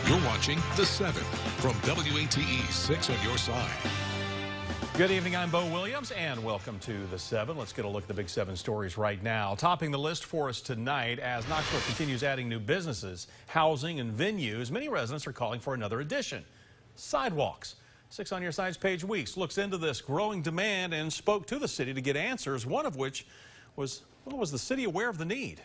You're watching The 7 from WATE 6 on your side. Good evening, I'm Bo Williams, and welcome to The 7. Let's get a look at the Big 7 stories right now. Topping the list for us tonight, as Knoxville continues adding new businesses, housing, and venues, many residents are calling for another addition: sidewalks. 6 on your side's Paige Weeks looks into this growing demand and spoke to the city to get answers, one of which was the city aware of the need?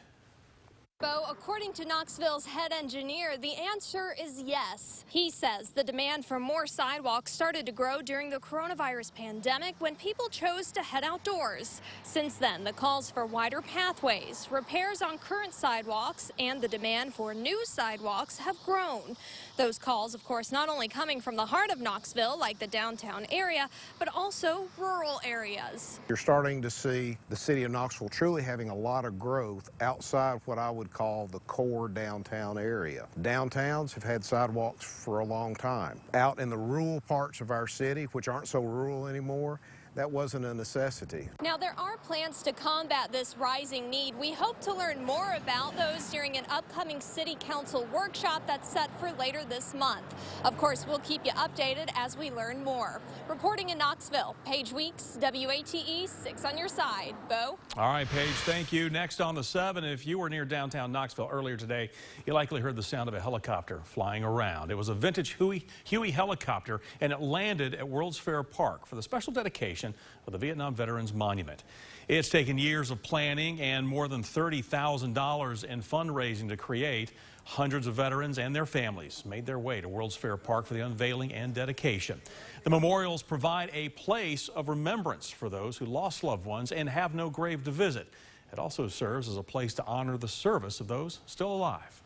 Bo, according to Knoxville's head engineer, the answer is yes. He says the demand for more sidewalks started to grow during the coronavirus pandemic when people chose to head outdoors. Since then, the calls for wider pathways, repairs on current sidewalks, and the demand for new sidewalks have grown. Those calls, of course, not only coming from the heart of Knoxville, like the downtown area, but also rural areas. You're starting to see the city of Knoxville truly having a lot of growth outside what I would call the core downtown area. Downtowns have had sidewalks for a long time. Out in the rural parts of our city, which aren't so rural anymore, that wasn't a necessity. Now, there are plans to combat this rising need. We hope to learn more about those during an upcoming City Council workshop that's set for later this month. Of course, we'll keep you updated as we learn more. Reporting in Knoxville, Paige Weeks, WATE 6 on your side. Bo? All right, Paige, thank you. Next on the 7, if you were near downtown Knoxville earlier today, you likely heard the sound of a helicopter flying around. It was a vintage Huey helicopter, and it landed at World's Fair Park for the special dedication of the Vietnam Veterans Monument. It's taken years of planning and more than $30,000 in fundraising to create. Hundreds of veterans and their families made their way to World's Fair Park for the unveiling and dedication. The memorials provide a place of remembrance for those who lost loved ones and have no grave to visit. It also serves as a place to honor the service of those still alive.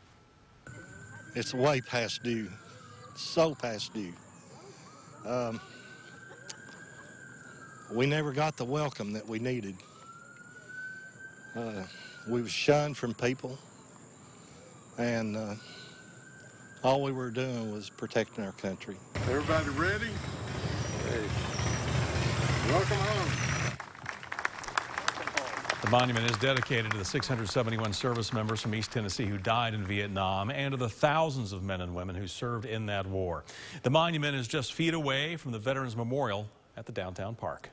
It's way past due, so past due. We never got the welcome that we needed. We were shunned from people, and all we were doing was protecting our country. Everybody ready? Hey. Welcome home. The monument is dedicated to the 671 service members from East Tennessee who died in Vietnam and to the thousands of men and women who served in that war. The monument is just feet away from the Veterans Memorial at the downtown park.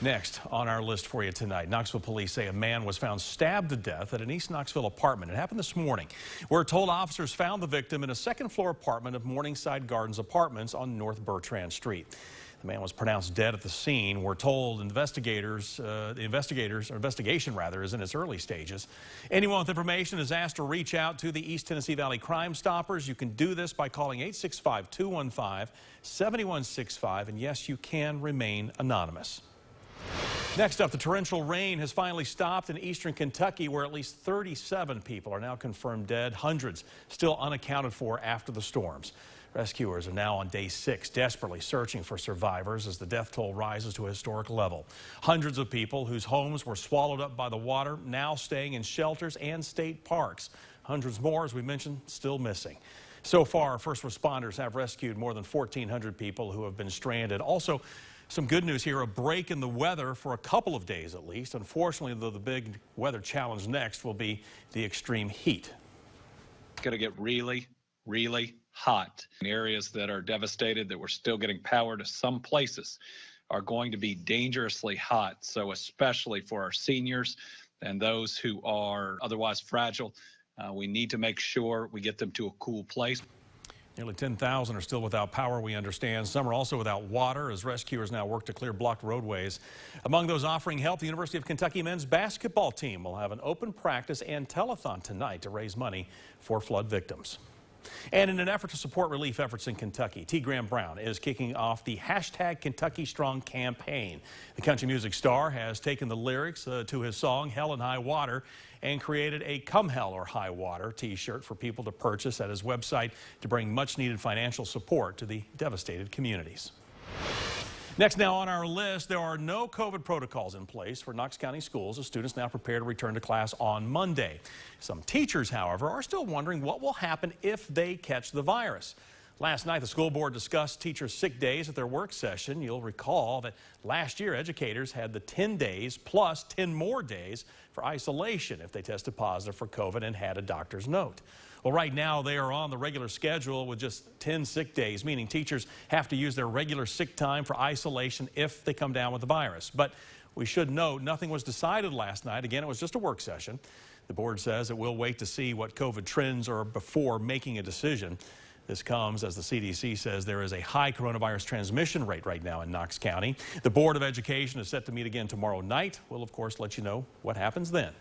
Next on our list for you tonight, Knoxville police say a man was found stabbed to death at an East Knoxville apartment. It happened this morning. We're told officers found the victim in a second-floor apartment of Morningside Gardens Apartments on North Bertrand Street. The man was pronounced dead at the scene. We're told the investigation is in its early stages. Anyone with information is asked to reach out to the East Tennessee Valley Crime Stoppers. You can do this by calling 865-215-7165, and yes, you can remain anonymous. Next up, the torrential rain has finally stopped in eastern Kentucky, where at least 37 people are now confirmed dead, hundreds still unaccounted for after the storms. Rescuers are now on day 6, desperately searching for survivors as the death toll rises to a historic level. Hundreds of people whose homes were swallowed up by the water now staying in shelters and state parks. Hundreds more, as we mentioned, still missing. So far, first responders have rescued more than 1,400 people who have been stranded. Also, some good news here, a break in the weather for a couple of days at least. Unfortunately, though, the big weather challenge next will be the extreme heat. It's going to get really, really hot. In areas that are devastated, that we're still getting power to, some places are going to be dangerously hot. So especially for our seniors and those who are otherwise fragile, we need to make sure we get them to a cool place. Nearly 10,000 are still without power, we understand. Some are also without water as rescuers now work to clear blocked roadways. Among those offering help, the University of Kentucky men's basketball team will have an open practice and telethon tonight to raise money for flood victims. And in an effort to support relief efforts in Kentucky, Graham Brown is kicking off the #KentuckyStrong campaign. The country music star has taken the lyrics to his song Hell and High Water and created a Come Hell or High Water t-shirt for people to purchase at his website to bring much needed financial support to the devastated communities. Next now on our list, there are no COVID protocols in place for Knox County schools as students now prepare to return to class on Monday. Some teachers, however, are still wondering what will happen if they catch the virus. Last night, the school board discussed teachers' sick days at their work session. You'll recall that last year, educators had the 10 days plus 10 more days for isolation if they tested positive for COVID and had a doctor's note. Well, right now, they are on the regular schedule with just 10 sick days, meaning teachers have to use their regular sick time for isolation if they come down with the virus. But we should note nothing was decided last night. Again, it was just a work session. The board says it will wait to see what COVID trends are before making a decision. This comes as the CDC says there is a high coronavirus transmission rate right now in Knox County. The Board of Education is set to meet again tomorrow night. We'll, of course, let you know what happens then.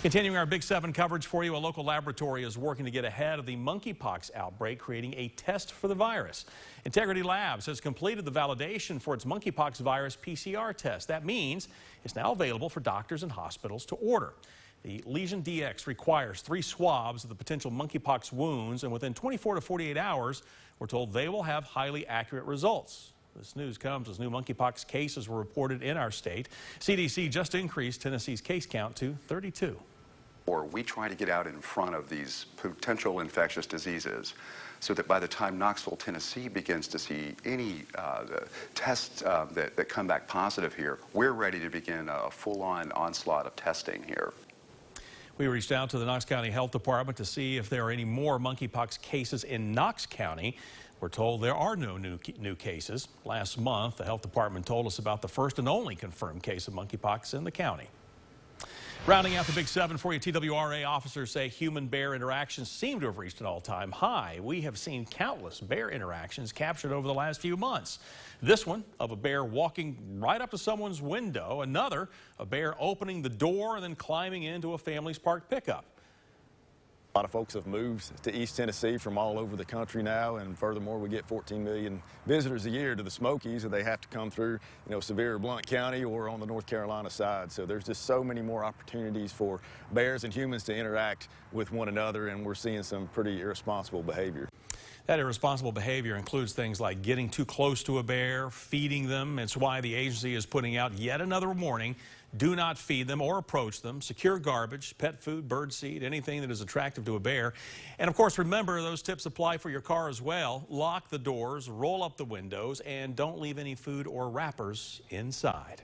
Continuing our Big 7 coverage for you, a local laboratory is working to get ahead of the monkeypox outbreak, creating a test for the virus. Integrity Labs has completed the validation for its monkeypox virus PCR test. That means it's now available for doctors and hospitals to order. The Lesion DX requires 3 swabs of the potential monkeypox wounds, and within 24 to 48 hours, we're told they will have highly accurate results. This news comes as new monkeypox cases were reported in our state. CDC just increased Tennessee's case count to 32. We try to get out in front of these potential infectious diseases so that by the time Knoxville, Tennessee begins to see any tests that come back positive here, we're ready to begin a full-on onslaught of testing here. We reached out to the Knox County Health Department to see if there are any more monkeypox cases in Knox County. We're told there are no new cases. Last month, the health department told us about the first and only confirmed case of monkeypox in the county. Rounding out the Big 7 for you, TWRA officers say human-bear interactions seem to have reached an all-time high. We have seen countless bear interactions captured over the last few months. This one of a bear walking right up to someone's window. Another, a bear opening the door and then climbing into a family's parked pickup. A lot of folks have moved to East Tennessee from all over the country now, and furthermore, we get 14 million visitors a year to the Smokies, and they have to come through, Sevier or Blount County or on the North Carolina side. So there's just so many more opportunities for bears and humans to interact with one another, and we're seeing some pretty irresponsible behavior. That irresponsible behavior includes things like getting too close to a bear, feeding them. It's why the agency is putting out yet another warning. Do not feed them or approach them. Secure garbage, pet food, bird seed, anything that is attractive to a bear. And of course, remember, those tips apply for your car as well. Lock the doors, roll up the windows, and don't leave any food or wrappers inside.